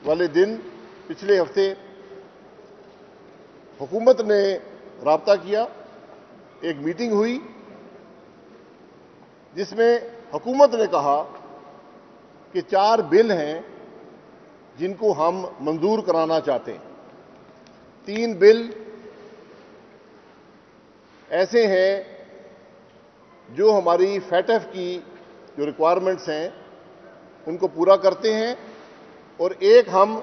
والے دن پچھلے ہفتے حکومت نے رابطہ کیا، ایک میٹنگ ہوئی جس میں حکومت نے کہا کہ 4 بل ہیں جن کو ہم منظور کرانا چاہتے ہیں۔ 3 بل ایسے ہیں جو ہماری فیٹف کی جو ریکوائرمنٹس ہیں ان کو پورا کرتے ہیں، اور ایک ہم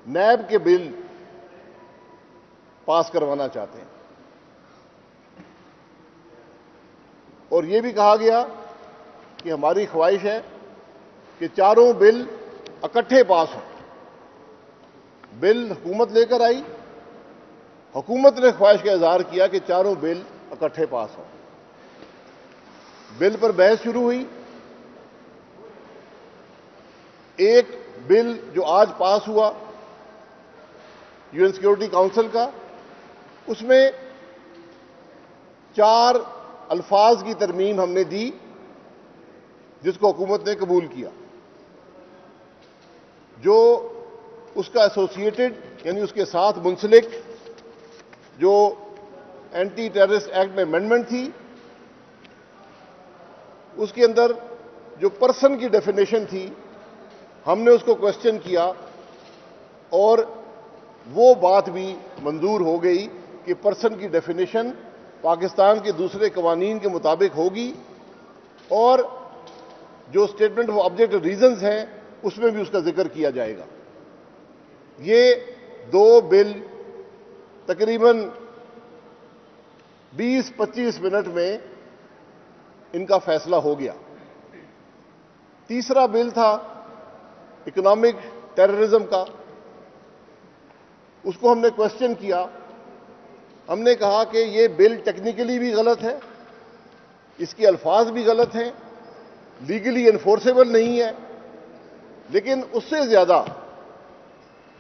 نیب کے بل پاس کروانا چاہتے ہیں۔ اور یہ بھی کہا گیا کہ ہماری خواہش ہے کہ 4 بل اکٹھے پاس ہوں۔ بل حکومت لے کر آئی، حکومت نے خواہش کا اظہار کیا کہ 4 بل اکٹھے پاس ہوں۔ بل پر بحث شروع ہوئی۔ ایک بل جو آج پاس ہوا یو این سیکورٹی کاؤنسل کا، اس میں 4 الفاظ کی ترمیم ہم نے دی جس کو حکومت نے قبول کیا، جو اس کا ایسوسیٹڈ یعنی اس کے ساتھ منسلک جو اینٹی ٹیررسٹ ایکٹ میں امینڈمنٹ تھی، اس کے اندر جو پرسن کی ڈیفینیشن تھی ہم نے اس کو کوشچن کیا، اور وہ بات بھی منظور ہو گئی کہ پرسن کی ڈیفینیشن پاکستان کے دوسرے قوانین کے مطابق ہوگی، اور جو اسٹیٹمنٹ آف آبجیکٹ ریزنز ہیں اس میں بھی اس کا ذکر کیا جائے گا۔ یہ 2 بل تقریباً 20-25 منٹ میں ان کا فیصلہ ہو گیا۔ تیسرا بل تھا اکنامک ٹیررزم کا، اس کو ہم نے کوشچن کیا۔ ہم نے کہا کہ یہ بل ٹیکنیکلی بھی غلط ہے، اس کے الفاظ بھی غلط ہیں، لیگلی انفورسیبل نہیں ہے، لیکن اس سے زیادہ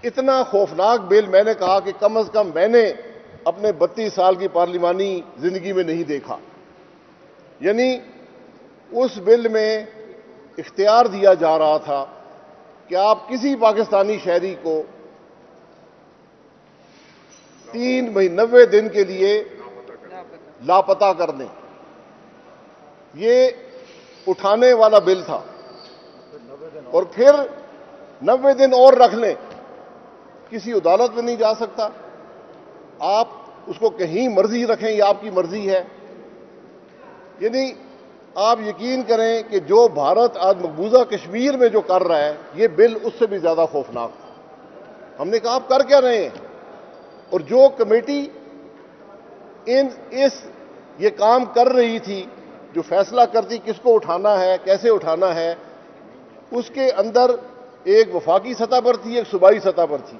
اتنا خوفناک بل میں نے کہا کہ کم از کم میں نے اپنے 32 سال کی پارلیمانی زندگی میں نہیں دیکھا۔ یعنی اس بل میں اختیار دیا جا رہا تھا کہ آپ کسی پاکستانی شہری کو 90 دن کے لیے لاپتہ کر دیں۔ یہ اٹھانے والا بل تھا، اور پھر 90 دن اور رکھ لیں، کسی عدالت میں نہیں جا سکتا، آپ اس کو کہیں مرضی رکھیں، یہ آپ کی مرضی ہے۔ یعنی آپ یقین کریں کہ جو بھارت آج مقبوضہ کشمیر میں جو کر رہا ہے، یہ بل اس سے بھی زیادہ خوفناک تھا۔ ہم نے کہا آپ کر کیا رہے ہیں؟ اور جو کمیٹی یہ کام کر رہی تھی، جو فیصلہ کرتی کس کو اٹھانا ہے، کیسے اٹھانا ہے، اس کے اندر ایک وفاقی سطح پر تھی، ایک صوبائی سطح پر تھی۔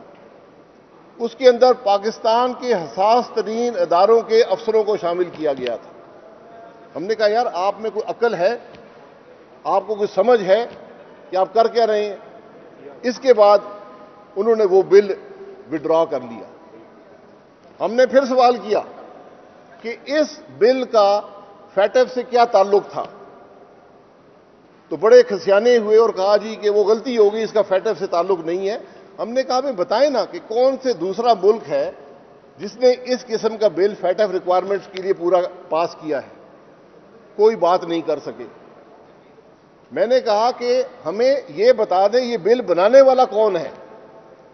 اس کے اندر پاکستان کے حساس ترین اداروں کے افسروں کو شامل کیا گیا تھا۔ ہم نے کہا یار آپ میں کوئی عقل ہے، آپ کو کوئی سمجھ ہے کہ آپ کر کیا رہے ہیں؟ اس کے بعد انہوں نے وہ بل وڈرا کر لیا۔ ہم نے پھر سوال کیا کہ اس بل کا فیٹف سے کیا تعلق تھا، تو بڑے کھسیانے ہوئے اور کہا جی کہ وہ غلطی ہوگی، اس کا فیٹف سے تعلق نہیں ہے۔ ہم نے کہا ہمیں بتائیں نا کہ کون سے دوسرا ملک ہے جس نے اس قسم کا بل فیٹف ریکوائرمنٹس کے لیے پورا پاس کیا ہے؟ کوئی بات نہیں کر سکے۔ میں نے کہا کہ ہمیں یہ بتا دیں یہ بل بنانے والا کون ہے؟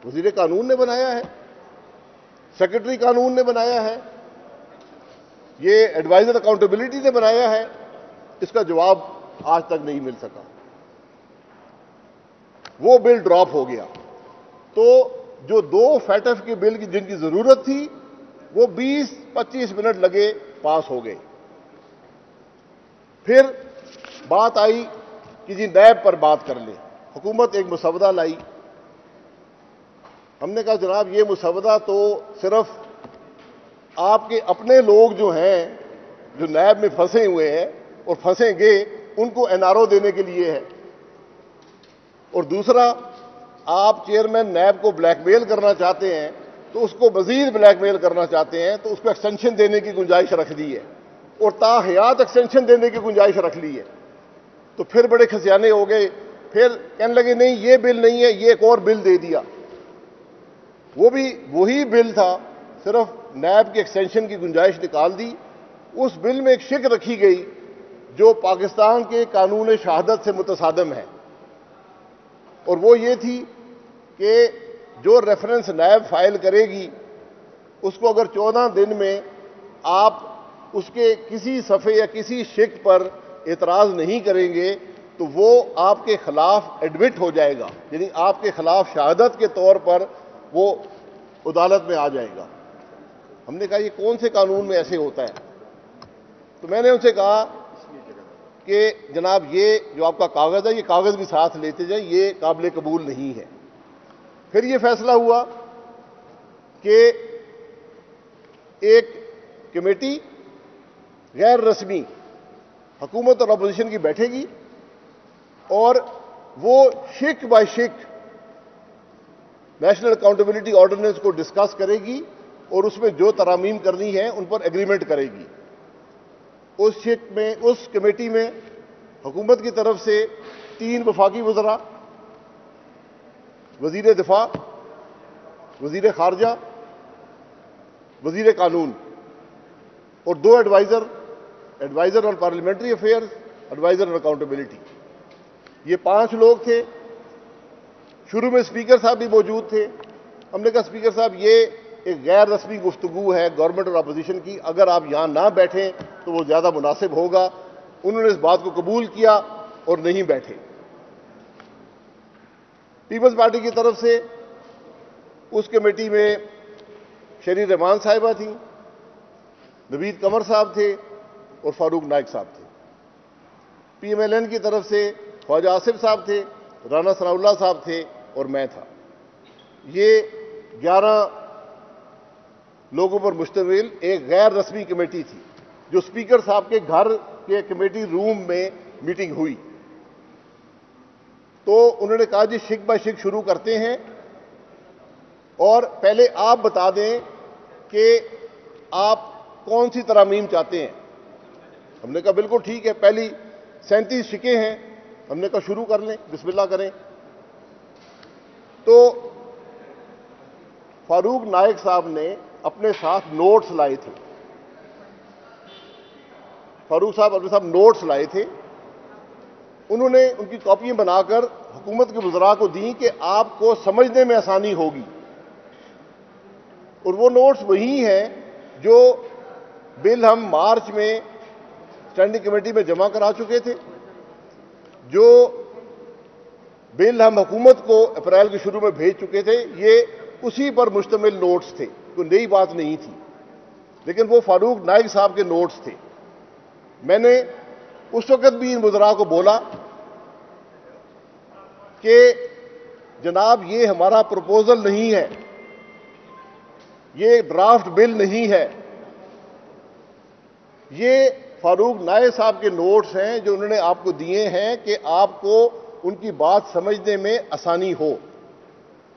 وزیر قانون نے بنایا ہے، سیکرٹری قانون نے بنایا ہے، یہ ایڈوائزر اکاؤنٹیبلٹی نے بنایا ہے؟ اس کا جواب آج تک نہیں مل سکا۔ وہ بل ڈراپ ہو گیا۔ تو جو 2 فیٹف کے بل کی جن کی ضرورت تھی وہ 20-25 منٹ لگے، پاس ہو گئے۔ پھر بات آئی کہ جی نیب پر بات کر لیں۔ حکومت ایک مسودہ لائی۔ ہم نے کہا جناب یہ مسودہ تو صرف آپ کے اپنے لوگ جو ہیں جو نیب میں پھنسے ہوئے ہیں اور پھنسیں گے ان کو این آر او دینے کے لیے ہے، اور دوسرا آپ چیئرمین نیب کو بلیک میل کرنا چاہتے ہیں تو اس کو مزید بلیک میل کرنا چاہتے ہیں تو اس کو ایکسٹینشن دینے کی گنجائش رکھ دی ہے، اور تا حیات ایکسٹینشن دینے کی گنجائش رکھ لی ہے۔ تو پھر بڑے کھسیانے ہو گئے، پھر کہنے لگے نہیں یہ بل نہیں ہے، یہ ایک اور بل دے دیا۔ وہ بھی وہی بل تھا، صرف نیب کی ایکسٹینشن کی گنجائش نکال دی۔ اس بل میں ایک شک رکھی گئی جو پاکستان کے قانون شہادت سے متصادم ہے، اور وہ یہ تھی کہ جو ریفرنس نیب فائل کرے گی اس کو اگر 14 دن میں آپ اس کے کسی صفحے یا کسی شک پر اعتراض نہیں کریں گے تو وہ آپ کے خلاف ایڈمٹ ہو جائے گا، یعنی آپ کے خلاف شہادت کے طور پر وہ عدالت میں آ جائے گا۔ ہم نے کہا یہ کون سے قانون میں ایسے ہوتا ہے؟ تو میں نے ان سے کہا کہ جناب یہ جو آپ کا کاغذ ہے یہ کاغذ بھی ساتھ لیتے جائیں، یہ قابل قبول نہیں ہے۔ پھر یہ فیصلہ ہوا کہ ایک کمیٹی غیر رسمی حکومت اور اپوزیشن کی بیٹھے گی اور وہ شک بائی شک نیشنل اکاؤنٹیبلٹی آرڈیننس کو ڈسکس کرے گی اور اس میں جو ترامیم کرنی ہے ان پر ایگریمنٹ کرے گی۔ اس کمیٹی میں حکومت کی طرف سے 3 وفاقی وزراء، وزیر دفاع، وزیر خارجہ، وزیر قانون، اور 2 ایڈوائزر آن پارلیمنٹری افیئرز، ایڈوائزر آن اکاؤنٹیبلٹی۔ یہ 5 لوگ تھے۔ شروع میں اسپیکر صاحب بھی موجود تھے۔ ہم نے کہا اسپیکر صاحب یہ ایک غیر رسمی گفتگو ہے گورنمنٹ اور اپوزیشن کی، اگر آپ یہاں نہ بیٹھیں تو وہ زیادہ مناسب ہوگا۔ انہوں نے اس بات کو قبول کیا اور نہیں بیٹھے۔ پیپلز پارٹی کی طرف سے اس کمیٹی میں شری رحمان صاحبہ تھیں، نوید قمر صاحب تھے اور فاروق نائک صاحب تھے۔ پی ایم ایل این کی طرف سے خواجہ آصف صاحب تھے، رانا ثناء اللہ صاحب تھے اور میں تھا۔ یہ 11 لوگوں پر مشتمل ایک غیر رسمی کمیٹی تھی جو اسپیکر صاحب کے گھر کے کمیٹی روم میں میٹنگ ہوئی۔ تو انہوں نے کہا جی شک بائی شک شروع کرتے ہیں اور پہلے آپ بتا دیں کہ آپ کون سی ترامیم چاہتے ہیں۔ ہم نے کہا بالکل ٹھیک ہے، پہلی 37 شکیں ہیں۔ ہم نے کہا شروع کر لیں، بسم اللہ کریں۔ تو فاروق نائک صاحب نے اپنے ساتھ نوٹس لائے تھے۔ فاروق صاحب اپنے ساتھ نوٹس لائے تھے۔ انہوں نے ان کی کاپیاں بنا کر حکومت کے وزراء کو دیں کہ آپ کو سمجھنے میں آسانی ہوگی، اور وہ نوٹس وہی ہیں جو بل ہم مارچ میں اسٹینڈنگ کمیٹی میں جمع کرا چکے تھے، جو بل ہم حکومت کو اپریل کے شروع میں بھیج چکے تھے۔ یہ اسی پر مشتمل نوٹس تھے، کوئی نئی بات نہیں تھی، لیکن وہ فاروق نائک صاحب کے نوٹس تھے۔ میں نے اس وقت بھی ان وزراء کو بولا کہ جناب یہ ہمارا پروپوزل نہیں ہے، یہ ڈرافٹ بل نہیں ہے، یہ فاروق نائک صاحب کے نوٹس ہیں جو انہوں نے آپ کو دیے ہیں کہ آپ کو ان کی بات سمجھنے میں آسانی ہو۔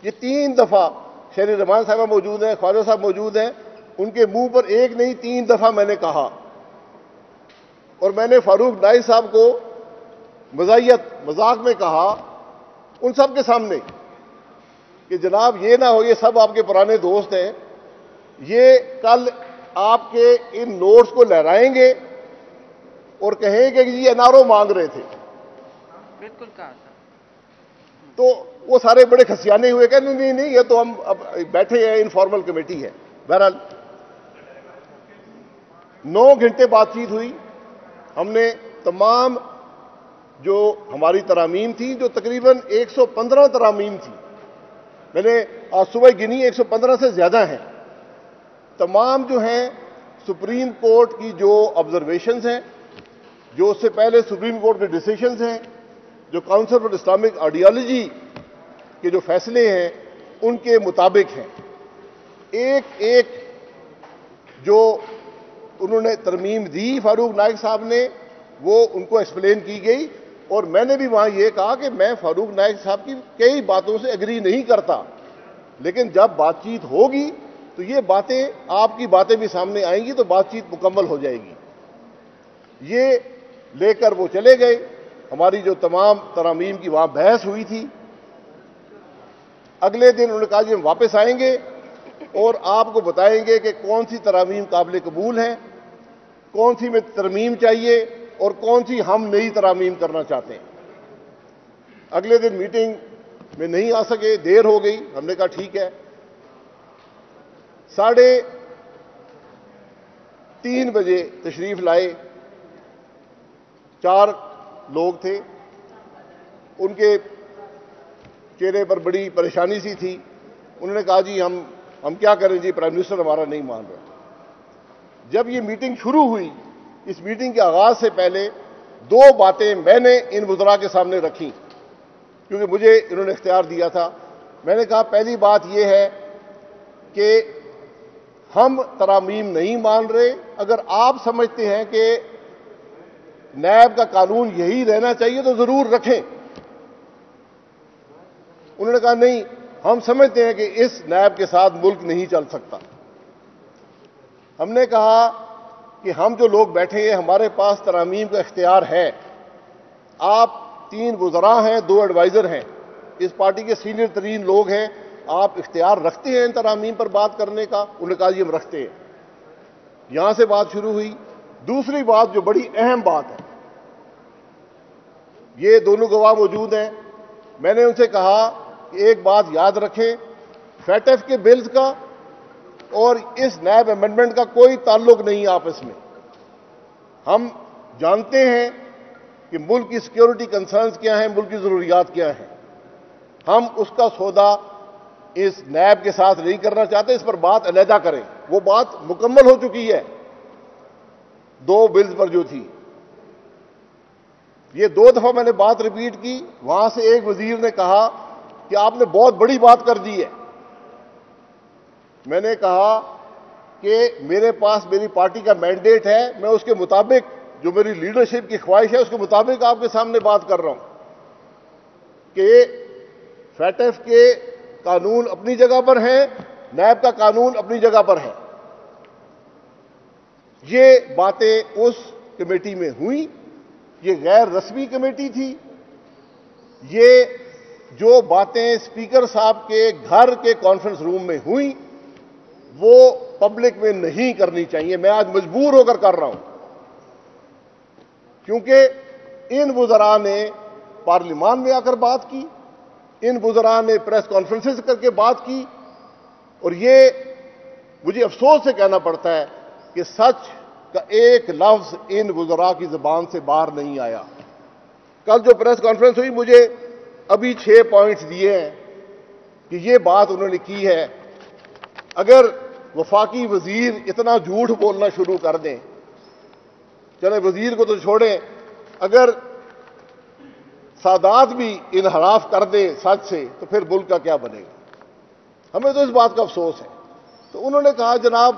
یہ 3 دفعہ شری رحمان صاحبہ موجود ہیں، خواجہ صاحب موجود ہیں، ان کے منہ پر ایک نہیں 3 دفعہ میں نے کہا، اور میں نے فاروق نائک صاحب کو مذاق میں کہا ان سب کے سامنے کہ جناب یہ نہ ہو یہ سب آپ کے پرانے دوست ہیں، یہ کل آپ کے ان نوٹس کو لہرائیں گے اور کہیں کہ جی این آر او مانگ رہے تھے۔ بالکل کہا تھا۔ تو وہ سارے بڑے کھسیانے ہوئے کہ نہیں نہیں یہ تو ہم اب بیٹھے ہیں، انفارمل کمیٹی ہے۔ بہرحال 9 گھنٹے بات چیت ہوئی۔ ہم نے تمام جو ہماری ترامیم تھی، جو تقریباً 115 ترامیم تھی، میں نے آج صبح گنی 115 سے زیادہ ہیں، تمام جو ہیں سپریم کورٹ کی جو آبزرویشنز ہیں، جو اس سے پہلے سپریم کورٹ کے ڈیسیشنز ہیں، جو کاؤنسل فار اسلامک آئیڈیالوجی کے جو فیصلے ہیں ان کے مطابق ہیں۔ ایک ایک جو انہوں نے ترمیم دی فاروق نائک صاحب نے، وہ ان کو ایکسپلین کی گئی، اور میں نے بھی وہاں یہ کہا کہ میں فاروق نائک صاحب کی کئی باتوں سے ایگری نہیں کرتا، لیکن جب بات چیت ہوگی تو یہ باتیں آپ کی باتیں بھی سامنے آئیں گی تو بات چیت مکمل ہو جائے گی۔ یہ لے کر وہ چلے گئے۔ ہماری جو تمام ترامیم کی وہاں بحث ہوئی تھی، اگلے دن انہوں نے کہا جی ہم واپس آئیں گے اور آپ کو بتائیں گے کہ کون سی ترامیم قابل قبول ہیں، کون سی میں ترمیم چاہیے اور کون سی ہم نئی ترامیم کرنا چاہتے ہیں۔ اگلے دن میٹنگ میں نہیں آ سکے، دیر ہو گئی، ہم نے کہا ٹھیک ہے۔ 3:30 بجے تشریف لائے، 4 لوگ تھے، ان کے چہرے پر بڑی پریشانی سی تھی۔ انہوں نے کہا جی ہم کیا کریں جی، پرائم منسٹر ہمارا نہیں مان رہا۔ جب یہ میٹنگ شروع ہوئی، اس میٹنگ کے آغاز سے پہلے 2 باتیں میں نے ان وزراء کے سامنے رکھی، کیونکہ مجھے انہوں نے اختیار دیا تھا۔ میں نے کہا پہلی بات یہ ہے کہ ہم ترامیم نہیں مان رہے، اگر آپ سمجھتے ہیں کہ نیب کا قانون یہی رہنا چاہیے تو ضرور رکھیں۔ انہوں نے کہا نہیں، ہم سمجھتے ہیں کہ اس نیب کے ساتھ ملک نہیں چل سکتا۔ ہم نے کہا کہ ہم جو لوگ بیٹھے ہیں ہمارے پاس ترامیم کا اختیار ہے، آپ 3 وزراء ہیں، 2 ایڈوائزر ہیں، اس پارٹی کے سینئر ترین لوگ ہیں، آپ اختیار رکھتے ہیں ان ترامیم پر بات کرنے کا؟ انہوں نے کہا جی ہم رکھتے ہیں۔ یہاں سے بات شروع ہوئی۔ دوسری بات جو بڑی اہم بات ہے، یہ دونوں گواہ موجود ہیں، میں نے ان سے کہا کہ ایک بات یاد رکھیں، فیٹف کے بلز کا اور اس نیب امینڈمنٹ کا کوئی تعلق نہیں آپس میں۔ ہم جانتے ہیں کہ ملک کی سیکیورٹی کنسرنز کیا ہیں، ملک کی ضروریات کیا ہیں، ہم اس کا سودا اس نیب کے ساتھ نہیں کرنا چاہتے، اس پر بات علیحدہ کریں۔ وہ بات مکمل ہو چکی ہے 2 بلز پر جو تھی۔ یہ 2 دفعہ میں نے بات ریپیٹ کی، وہاں سے ایک وزیر نے کہا کہ آپ نے بہت بڑی بات کر دی ہے۔ میں نے کہا کہ میرے پاس میری پارٹی کا مینڈیٹ ہے، میں اس کے مطابق جو میری لیڈرشپ کی خواہش ہے اس کے مطابق آپ کے سامنے بات کر رہا ہوں کہ فیٹف کے قانون اپنی جگہ پر ہیں، نیب کا قانون اپنی جگہ پر ہے۔ یہ باتیں اس کمیٹی میں ہوئیں، یہ غیر رسمی کمیٹی تھی۔ یہ جو باتیں اسپیکر صاحب کے گھر کے کانفرنس روم میں ہوئیں وہ پبلک میں نہیں کرنی چاہیے۔ میں آج مجبور ہو کر رہا ہوں، کیونکہ ان وزراء نے پارلیمان میں آ کر بات کی، ان وزراء نے پریس کانفرنسز کر کے بات کی، اور یہ مجھے افسوس سے کہنا پڑتا ہے کہ سچ کا ایک لفظ ان وزراء کی زبان سے باہر نہیں آیا۔ کل جو پریس کانفرنس ہوئی، مجھے ابھی 6 پوائنٹس دیے ہیں کہ یہ بات انہوں نے کی ہے۔ اگر وفاقی وزیر اتنا جھوٹ بولنا شروع کر دیں، چلے وزیر کو تو چھوڑیں، اگر سادات بھی انحراف کر دیں سچ سے تو پھر ملک کا کیا بنے گا؟ ہمیں تو اس بات کا افسوس ہے۔ تو انہوں نے کہا جناب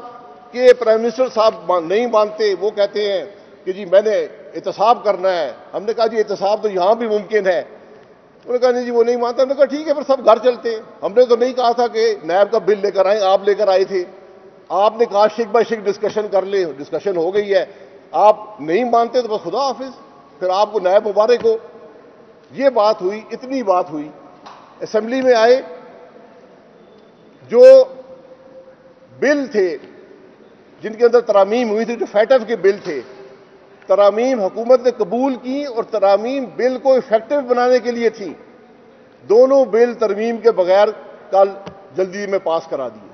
کہ پرائم منسٹر صاحب نہیں مانتے، وہ کہتے ہیں کہ جی میں نے احتساب کرنا ہے۔ ہم نے کہا جی احتساب تو یہاں بھی ممکن ہے۔ انہوں نے کہا نہیں جی وہ نہیں مانتا۔ ہم نے کہا ٹھیک ہے پھر سب گھر چلتے ہیں۔ ہم نے تو نہیں کہا تھا کہ نیب کا بل لے کر آئیں، آپ لے کر آئے تھے، آپ نے کہا شک بائی شک ڈسکشن کر لیں، ڈسکشن ہو گئی ہے، آپ نہیں مانتے تو بس خدا حافظ، پھر آپ کو نیب مبارک ہو۔ یہ بات ہوئی، اتنی بات ہوئی۔ اسمبلی میں آئے، جو بل تھے جن کے اندر ترامیم ہوئی تھی، جو فیٹف کے بل تھے، ترامیم حکومت نے قبول کی اور ترامیم بل کو افیکٹو بنانے کے لیے تھی۔ دونوں بل ترمیم کے بغیر کل جلدی میں پاس کرا دیے۔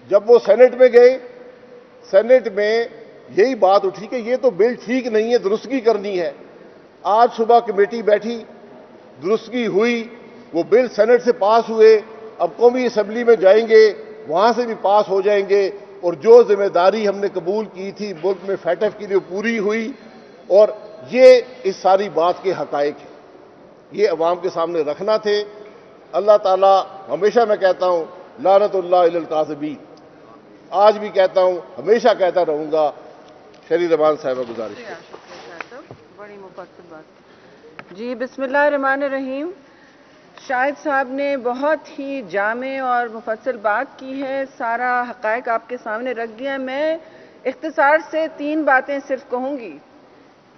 جب وہ سینٹ میں گئے، سینٹ میں یہی بات اٹھی کہ یہ تو بل ٹھیک نہیں ہے، درستگی کرنی ہے۔ آج صبح کمیٹی بیٹھی، درستگی ہوئی، وہ بل سینٹ سے پاس ہوئے، اب قومی اسمبلی میں جائیں گے، وہاں سے بھی پاس ہو جائیں گے، اور جو ذمہ داری ہم نے قبول کی تھی ملک میں فیٹف کی لیے پوری ہوئی۔ اور یہ اس ساری بات کے حقائق ہیں، یہ عوام کے سامنے رکھنا تھے۔ اللہ تعالیٰ، ہمیشہ میں کہتا ہوں لعنت اللہ علی الکاذبین، آج بھی کہتا ہوں، ہمیشہ کہتا رہوں گا۔ شری رحمان صاحبہ گزارش ہے۔ بڑی مفصل بات۔ جی بسم اللہ الرحمن الرحیم۔ شاہد صاحب نے بہت ہی جامع اور مفصل بات کی ہے، سارا حقائق آپ کے سامنے رکھ دیا۔ میں اختصار سے 3 باتیں صرف کہوں گی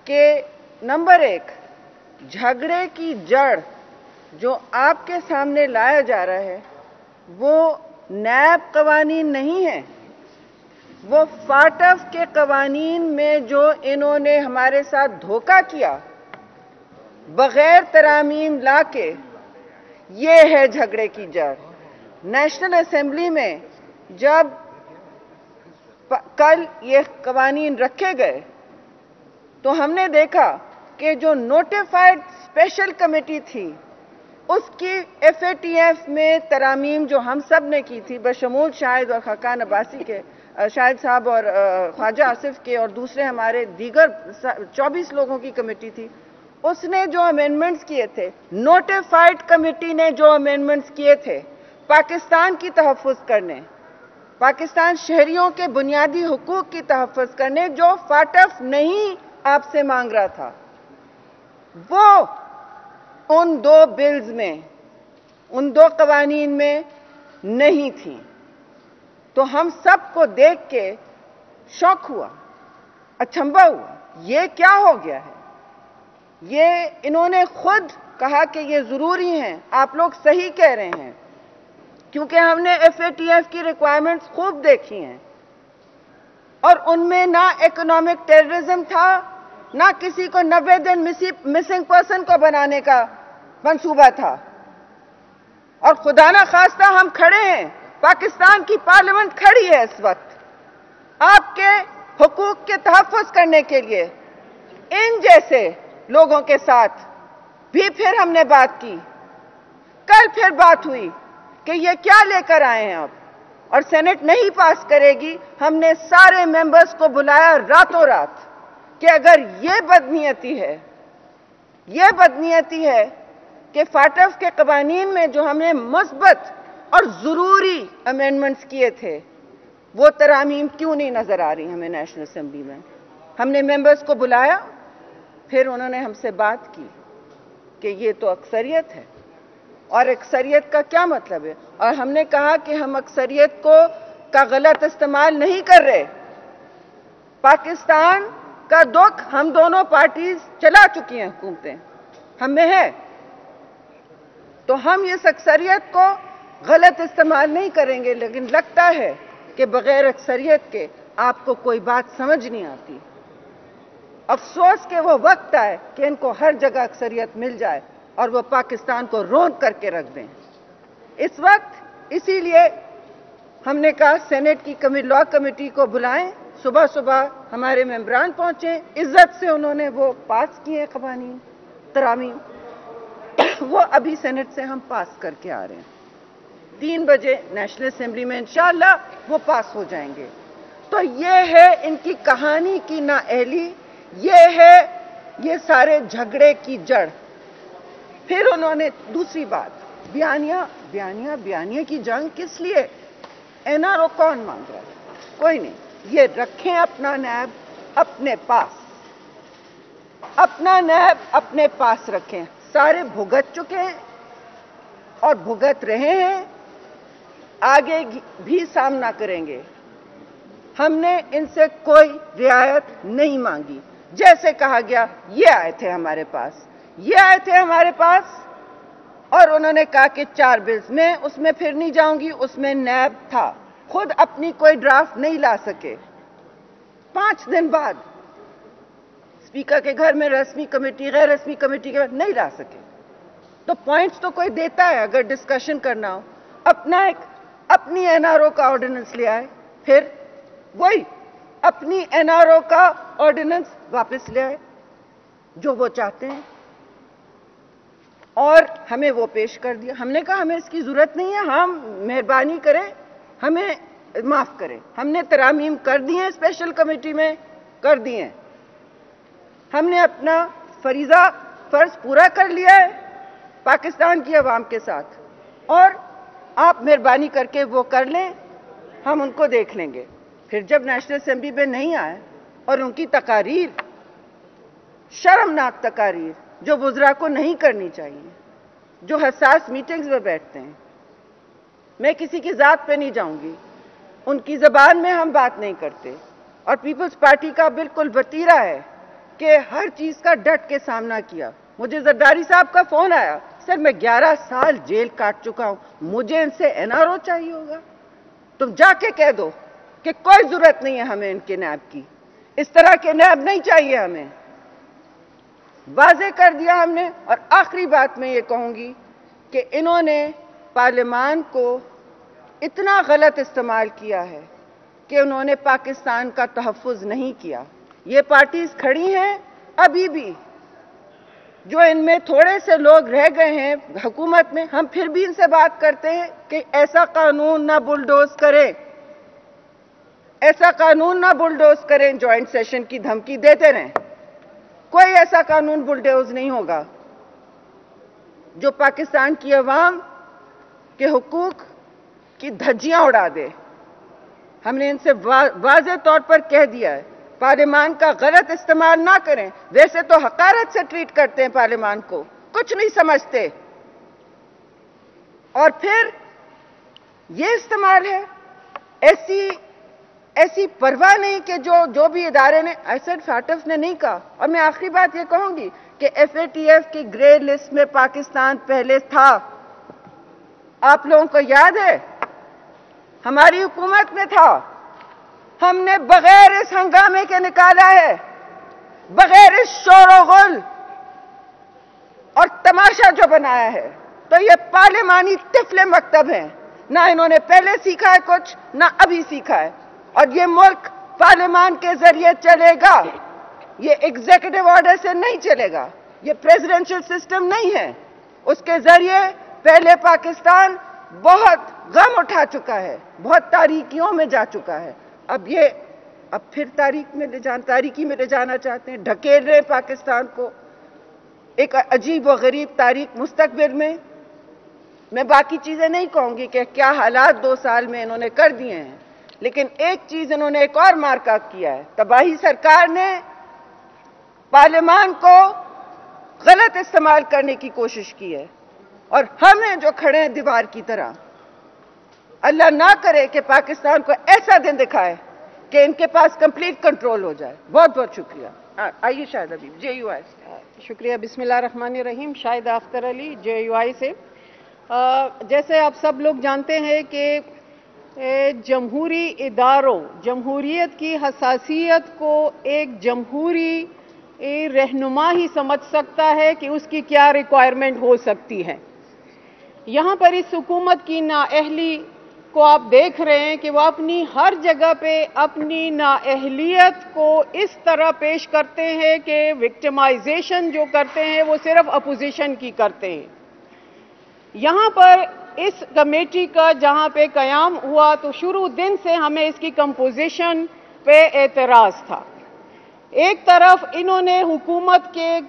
کہ نمبر 1، جھگڑے کی جڑ جو آپ کے سامنے لایا جا رہا ہے وہ نیب قوانین نہیں ہے، وہ فاٹف کے قوانین میں جو انہوں نے ہمارے ساتھ دھوکہ کیا بغیر ترامیم لا کے، یہ ہے جھگڑے کی جڑ۔ نیشنل اسمبلی میں جب کل یہ قوانین رکھے گئے تو ہم نے دیکھا کہ جو نوٹیفائڈ اسپیشل کمیٹی تھی اس کی ایف اے ٹی ایف میں ترامیم جو ہم سب نے کی تھی بشمول شاہد اور خاقان عباسی کے، شاہد صاحب اور خواجہ آصف کے اور دوسرے ہمارے دیگر 24 لوگوں کی کمیٹی تھی، اس نے جو امینڈمنٹس کیے تھے، نوٹیفائڈ کمیٹی نے جو امینڈمنٹس کیے تھے پاکستان کی تحفظ کرنے، پاکستان شہریوں کے بنیادی حقوق کی تحفظ کرنے، جو فاٹف نہیں آپ سے مانگ رہا تھا، وہ ان دو بلز میں، ان دو قوانین میں نہیں تھی۔ تو ہم سب کو دیکھ کے شوق ہوا، اچنبھا ہوا، یہ کیا ہو گیا ہے؟ یہ انہوں نے خود کہا کہ یہ ضروری ہیں، آپ لوگ صحیح کہہ رہے ہیں، کیونکہ ہم نے ایف اے ٹی ایف کی ریکوائرمنٹس خوب دیکھی ہیں اور ان میں نہ اکنامک ٹیررزم تھا، نہ کسی کو 90 دن مسنگ پرسن کو بنانے کا منصوبہ تھا۔ اور خدا نہ خواستہ ہم کھڑے ہیں، پاکستان کی پارلیمنٹ کھڑی ہے اس وقت آپ کے حقوق کے تحفظ کرنے کے لیے۔ ان جیسے لوگوں کے ساتھ بھی پھر ہم نے بات کی، کل پھر بات ہوئی کہ یہ کیا لے کر آئے ہیں آپ، اور سینٹ نہیں پاس کرے گی۔ ہم نے سارے ممبرز کو بلایا راتوں رات کہ اگر یہ بدنیتی ہے، یہ بدنیتی ہے کہ فاٹف کے قوانین میں جو ہم نے مثبت اور ضروری امینڈمنٹس کیے تھے وہ ترامیم کیوں نہیں نظر آ رہی ہمیں نیشنل اسمبلی میں۔ ہم نے ممبرز کو بلایا، پھر انہوں نے ہم سے بات کی کہ یہ تو اکثریت ہے، اور اکثریت کا کیا مطلب ہے؟ اور ہم نے کہا کہ ہم اکثریت کا غلط استعمال نہیں کر رہے۔ پاکستان کا دکھ ہم دونوں پارٹیز چلا چکی ہیں، حکومتیں ہم میں ہے، تو ہم اس اکثریت کو غلط استعمال نہیں کریں گے۔ لیکن لگتا ہے کہ بغیر اکثریت کے آپ کو کوئی بات سمجھ نہیں آتی۔ افسوس کہ وہ وقت آئے کہ ان کو ہر جگہ اکثریت مل جائے اور وہ پاکستان کو رونق کر کے رکھ دیں۔ اس وقت اسی لیے ہم نے کہا سینٹ کی لا کمیٹی کو بلائیں، صبح صبح ہمارے ممبران پہنچے، عزت سے انہوں نے وہ پاس کیے قوانین، ترامیم، وہ ابھی سینٹ سے ہم پاس کر کے آ رہے ہیں۔ 3 بجے نیشنل اسمبلی میں انشاءاللہ وہ پاس ہو جائیں گے۔ تو یہ ہے ان کی کہانی کی نااہلی، یہ ہے یہ سارے جھگڑے کی جڑ۔ پھر انہوں نے دوسری بات، بیانیہ کی جنگ کس لیے؟ این آر او کون مانگ رہا ہے؟ کوئی نہیں۔ یہ رکھیں اپنا نیب اپنے پاس، اپنا نیب اپنے پاس رکھیں۔ سارے بھگت چکے ہیں اور بھگت رہے ہیں، آگے بھی سامنا کریں گے۔ ہم نے ان سے کوئی رعایت نہیں مانگی۔ جیسے کہا گیا یہ آئے تھے ہمارے پاس، اور انہوں نے کہا کہ 4 بلز، میں اس میں پھر نہیں جاؤں گی، اس میں نیب تھا، خود اپنی کوئی ڈرافٹ نہیں لا سکے۔ 5 دن بعد اسپیکر کے گھر میں رسمی کمیٹی، غیر رسمی کمیٹی کے بعد نہیں لا سکے۔ تو پوائنٹس تو کوئی دیتا ہے اگر ڈسکشن کرنا ہو، اپنی این آر او کا آرڈیننس لے آئے، پھر وہی اپنی این آر او کا آرڈیننس واپس لے آئے جو وہ چاہتے ہیں، اور ہمیں وہ پیش کر دیا۔ ہم نے کہا ہمیں اس کی ضرورت نہیں ہے، ہم مہربانی کریں ہمیں معاف کریں۔ ہم نے ترامیم کر دی ہیں، اسپیشل کمیٹی میں کر دی ہیں، ہم نے اپنا فرض پورا کر لیا ہے پاکستان کی عوام کے ساتھ، اور آپ مہربانی کر کے وہ کر لیں، ہم ان کو دیکھ لیں گے۔ پھر جب نیشنل اسمبلی میں نہیں آئے اور ان کی تقاریر، شرمناک تقاریر جو وزراء کو نہیں کرنی چاہیے، جو حساس میٹنگز میں بیٹھتے ہیں، میں کسی کی ذات پہ نہیں جاؤں گی، ان کی زبان میں ہم بات نہیں کرتے، اور پیپلز پارٹی کا بالکل وتیرہ ہے کہ ہر چیز کا ڈٹ کے سامنا کیا۔ مجھے زرداری صاحب کا فون آیا, سر میں 11 سال جیل کاٹ چکا ہوں, مجھے ان سے NRO چاہیے ہوگا. تم جا کے کہہ دو کہ کوئی ضرورت نہیں ہے ہمیں ان کے نیب کی, اس طرح کے نیب نہیں چاہیے ہمیں. واضح کر دیا ہم نے. اور آخری بات میں یہ کہوں گی کہ انہوں نے پارلیمان کو اتنا غلط استعمال کیا ہے کہ انہوں نے پاکستان کا تحفظ نہیں کیا. یہ پارٹیز کھڑی ہیں ابھی بھی, جو ان میں تھوڑے سے لوگ رہ گئے ہیں حکومت میں, ہم پھر بھی ان سے بات کرتے ہیں کہ ایسا قانون نہ بلڈوز کریں, ایسا قانون نہ بلڈوز کریں. جوائنٹ سیشن کی دھمکی دیتے رہیں, کوئی ایسا قانون بلڈوز نہیں ہوگا جو پاکستان کی عوام کے حقوق کی دھجیاں اڑا دے. ہم نے ان سے واضح طور پر کہہ دیا ہے پارلیمان کا غلط استعمال نہ کریں. ویسے تو حقارت سے ٹریٹ کرتے ہیں پارلیمان کو, کچھ نہیں سمجھتے, اور پھر یہ استعمال ہے. ایسی پرواہ نہیں کہ جو بھی ادارے نے, ایسڈ فاٹف نے نہیں کہا. اور میں آخری بات یہ کہوں گی کہ FATF کی گرے لسٹ میں پاکستان پہلے تھا. آپ لوگوں کو یاد ہے, ہماری حکومت میں تھا. ہم نے بغیر اس ہنگامے کے نکالا ہے, بغیر اس شور و غل اور تماشا جو بنایا ہے. تو یہ پارلیمانی طفل مکتب ہیں, نہ انہوں نے پہلے سیکھا ہے کچھ, نہ ابھی سیکھا ہے. اور یہ ملک پارلیمان کے ذریعے چلے گا, یہ ایگزیکٹو آرڈر سے نہیں چلے گا. یہ پریزیڈنشل سسٹم نہیں ہے. اس کے ذریعے پہلے پاکستان بہت غم اٹھا چکا ہے, بہت تاریکیوں میں جا چکا ہے. اب پھر تاریکی میں لے جانا چاہتے ہیں, ڈھکیل رہے پاکستان کو ایک عجیب و غریب تاریخ مستقبل میں. میں باقی چیزیں نہیں کہوں گی کہ کیا حالات 2 سال میں انہوں نے کر دیے ہیں, لیکن ایک چیز انہوں نے ایک اور مارکا کیا ہے. تباہی سرکار نے پارلیمان کو غلط استعمال کرنے کی کوشش کی ہے, اور ہم ہیں جو کھڑے ہیں دیوار کی طرح. اللہ نہ کرے کہ پاکستان کو ایسا دن دکھائے کہ ان کے پاس کمپلیٹ کنٹرول ہو جائے. بہت بہت شکریہ. آئیے شاہد حبیب, JUI. شکریہ. بسم اللہ الرحمن الرحیم. شاہد اختر علی, JUI سے. جیسے آپ سب لوگ جانتے ہیں کہ جمہوری اداروں, جمہوریت کی حساسیت کو ایک جمہوری رہنما ہی سمجھ سکتا ہے کہ اس کی کیا ریکوائرمنٹ ہو سکتی ہے. یہاں پر اس حکومت کی نااہلی کو آپ دیکھ رہے ہیں کہ وہ اپنی ہر جگہ پہ اپنی نااہلیت کو اس طرح پیش کرتے ہیں کہ وکٹمائزیشن جو کرتے ہیں وہ صرف اپوزیشن کی کرتے ہیں. یہاں پر اس کمیٹی کا جہاں پہ قیام ہوا تو شروع دن سے ہمیں اس کی کمپوزیشن پہ اعتراض تھا. ایک طرف انہوں نے حکومت کے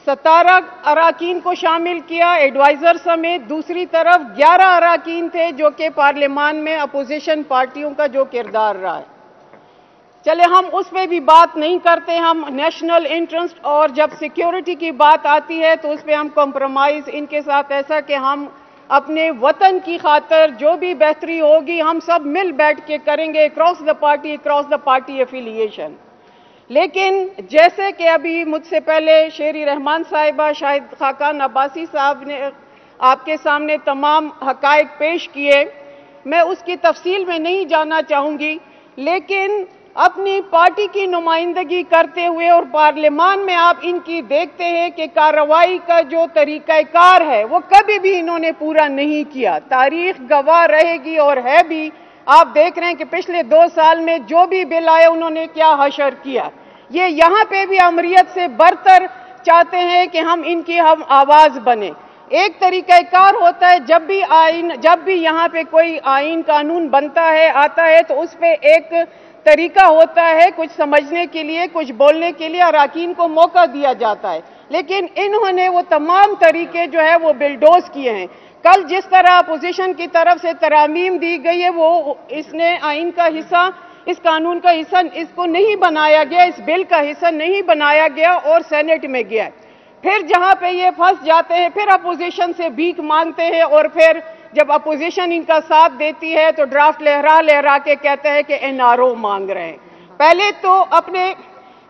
17 اراکین کو شامل کیا ایڈوائزر سمیت, دوسری طرف 11 اراکین تھے جو کہ پارلیمان میں اپوزیشن پارٹیوں کا جو کردار رہا ہے. چلے ہم اس پہ بھی بات نہیں کرتے, ہم نیشنل انٹرسٹ اور جب سیکیورٹی کی بات آتی ہے تو اس پہ ہم کمپرومائز ان کے ساتھ ایسا کہ ہم اپنے وطن کی خاطر جو بھی بہتری ہوگی ہم سب مل بیٹھ کے کریں گے اکراس دا پارٹی ایفیلیشن. لیکن جیسے کہ ابھی مجھ سے پہلے شیری رحمان صاحبہ, شاہد خاقان عباسی صاحب نے آپ کے سامنے تمام حقائق پیش کیے, میں اس کی تفصیل میں نہیں جانا چاہوں گی. لیکن اپنی پارٹی کی نمائندگی کرتے ہوئے اور پارلیمان میں آپ ان کی دیکھتے ہیں کہ کارروائی کا جو طریقہ کار ہے وہ کبھی بھی انہوں نے پورا نہیں کیا. تاریخ گواہ رہے گی اور ہے بھی. آپ دیکھ رہے ہیں کہ پچھلے 2 سال میں جو بھی بل آئے انہوں نے کیا حشر کیا. یہ یہاں پہ بھی امریت سے برتر چاہتے ہیں کہ ہم ان کی ہم آواز بنے. ایک طریقہ کار ہوتا ہے جب بھی یہاں پہ کوئی آئین قانون بنتا ہے آتا ہے تو اس پہ ایک طریقہ ہوتا ہے کچھ سمجھنے کے لیے, کچھ بولنے کے لیے, اراکین کو موقع دیا جاتا ہے. لیکن انہوں نے وہ تمام طریقے جو ہے وہ بلڈوز کیے ہیں. کل جس طرح اپوزیشن کی طرف سے ترامیم دی گئی ہے وہ اس نے آئین کا حصہ, اس قانون کا حصہ اس کو نہیں بنایا گیا, اس بل کا حصہ نہیں بنایا گیا اور سینٹ میں گیا ہے. پھر جہاں پہ یہ پھنس جاتے ہیں پھر اپوزیشن سے بھیک مانگتے ہیں, اور پھر جب اپوزیشن ان کا ساتھ دیتی ہے تو ڈرافٹ لہرا کے کہتے ہیں کہ NRO مانگ رہے ہیں. پہلے تو اپنے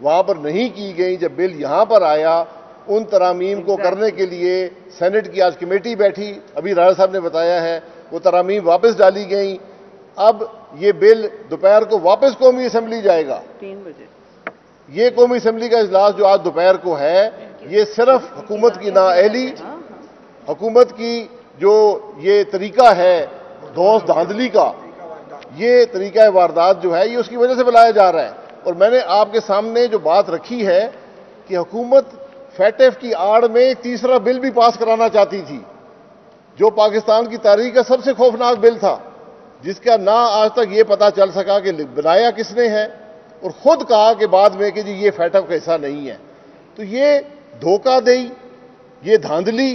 وہاں پر نہیں کی گئیں. جب بل یہاں پر آیا ان ترامیم کو کرنے کے لیے سینٹ کی آج کمیٹی بیٹھی, ابھی راجہ صاحب نے بتایا ہے, وہ ترامیم واپس ڈالی گئیں. اب یہ بل دوپہر کو واپس قومی اسمبلی جائے گا. 3 بجے یہ قومی اسمبلی کا اجلاس جو آج دوپہر کو ہے, یہ صرف حکومت کی نااہلی, حکومت کی جو یہ طریقہ ہے دوست دھاندلی کا, یہ طریقہ واردات جو ہے, یہ اس کی وجہ سے بلایا جا رہا ہے. اور میں نے آپ کے سامنے جو بات رکھی ہے کہ حکومت فیٹف کی آڑ میں تیسرا بل بھی پاس کرانا چاہتی تھی, جو پاکستان کی تاریخ کا سب سے خوفناک بل تھا, جس کا نہ آج تک یہ پتا چل سکا کہ بنایا کس نے ہے, اور خود کہا کہ بعد میں کہ جی یہ فیٹف کا حصہ نہیں ہے. تو یہ دھوکہ دہی, یہ دھاندلی,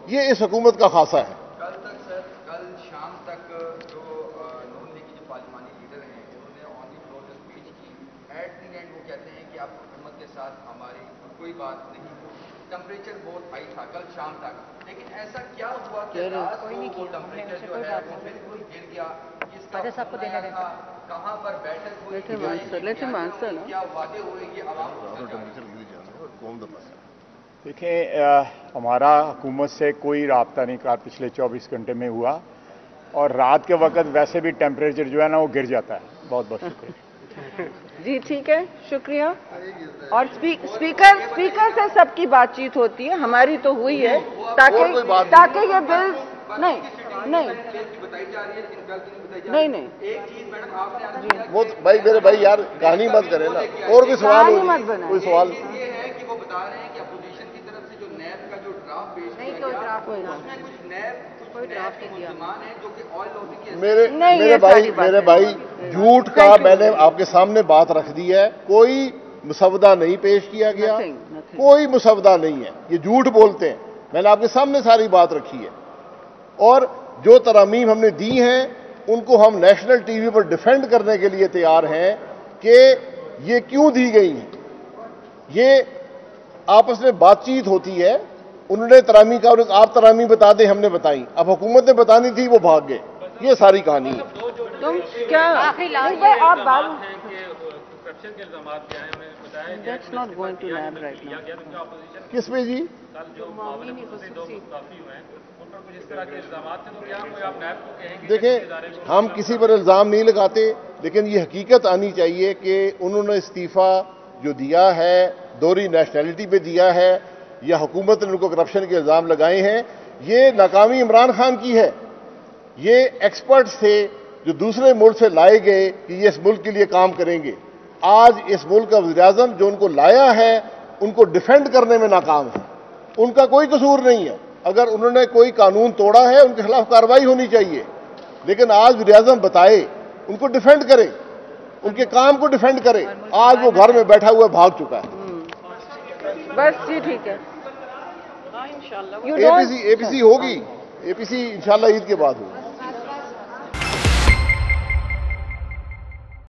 یہ اس حکومت کا خاصہ ہے. کل شام تک جو نون لیگ کے جو پارلیمانی لیڈر ہیں انہوں نے آن دی فلور جو اسپیچ کی, ایٹ دی اینڈ وہ کہتے ہیں کہ اب حکومت کے ساتھ ہماری کوئی بات نہیں ہوئی. ٹمپریچر بہت ہائی تھا کل شام تک, لیکن ایسا کیا ہوا کہ رات کو وہ ٹمپریچر جو ہے وہ بالکل گر گیا. اس کا تھا کہاں پر بیٹھک ہوئی, کیا وعدے ہوئے یہ عوام کو. دیکھیں, ہمارا حکومت سے کوئی رابطہ نہیں کہا پچھلے 24 گھنٹے میں ہوا, اور رات کے وقت ویسے بھی ٹیمپریچر جو ہے نا وہ گر جاتا ہے. بہت بہت شکریہ. جی ٹھیک ہے, شکریہ. اور اسپیکر سے سب کی بات چیت ہوتی ہے, ہماری تو ہوئی ہے تاکہ یہ بل نہیں وہ بھائی میرے بھائی یار کہانی مت کرے نا, اور کوئی سوال ہو, کوئی سوال. یہ ہے کہ وہ بتا رہے ہیں کہ اپوزیشن کی طرف سے جو نیب کا جو ڈرافٹ پیش کیا گیا اس میں کچھ نیب کے ملزمان ہیں جو کہ آئل لابی کی میرے بھائی جھوٹ کا میں نے آپ کے سامنے بات رکھ دی ہے. کوئی مسودہ نہیں پیش کیا گیا, کوئی مسودہ نہیں ہے, یہ جھوٹ بولتے ہیں. میں نے آپ کے سامنے ساری بات رکھی ہے, اور جو ترامیم ہم نے دی ہیں ان کو ہم نیشنل ٹی وی پر ڈیفینڈ کرنے کے لیے تیار ہیں کہ یہ کیوں دی گئی ہیں. یہ آپس میں بات چیت ہوتی ہے. انہوں نے ترامی کا, آپ ترامی بتا دیں, ہم نے بتائی, اب حکومت نے بتانی تھی وہ بھاگ گئے. یہ ساری کہانی ہے. تم کیا آپ کس پہ جی؟ دیکھیں, ہم کسی پر الزام نہیں لگاتے, لیکن یہ حقیقت آنی چاہیے کہ انہوں نے استعفیٰ جو دیا ہے دوہری نیشنلٹی پہ دیا ہے, یا حکومت نے ان کو کرپشن کے الزام لگائے ہیں, یہ ناکامی عمران خان کی ہے. یہ ایکسپرٹس تھے جو دوسرے ملک سے لائے گئے کہ یہ اس ملک کے لیے کام کریں گے. آج اس ملک کا وزیر اعظم جو ان کو لایا ہے ان کو ڈیفینڈ کرنے میں ناکام ہے. ان کا کوئی قصور نہیں ہے. اگر انہوں نے کوئی قانون توڑا ہے ان کے خلاف کارروائی ہونی چاہیے, لیکن آج وزیر اعظم بتائے, ان کو ڈیفینڈ کرے, ان کے کام کو ڈیفینڈ کرے. آج وہ گھر میں بیٹھا ہوا بھاگ چکا ہے. بس جی ٹھیک ہے, اے پی سی ہوگی, اے پی سی انشاءاللہ عید کے بعد ہوگی.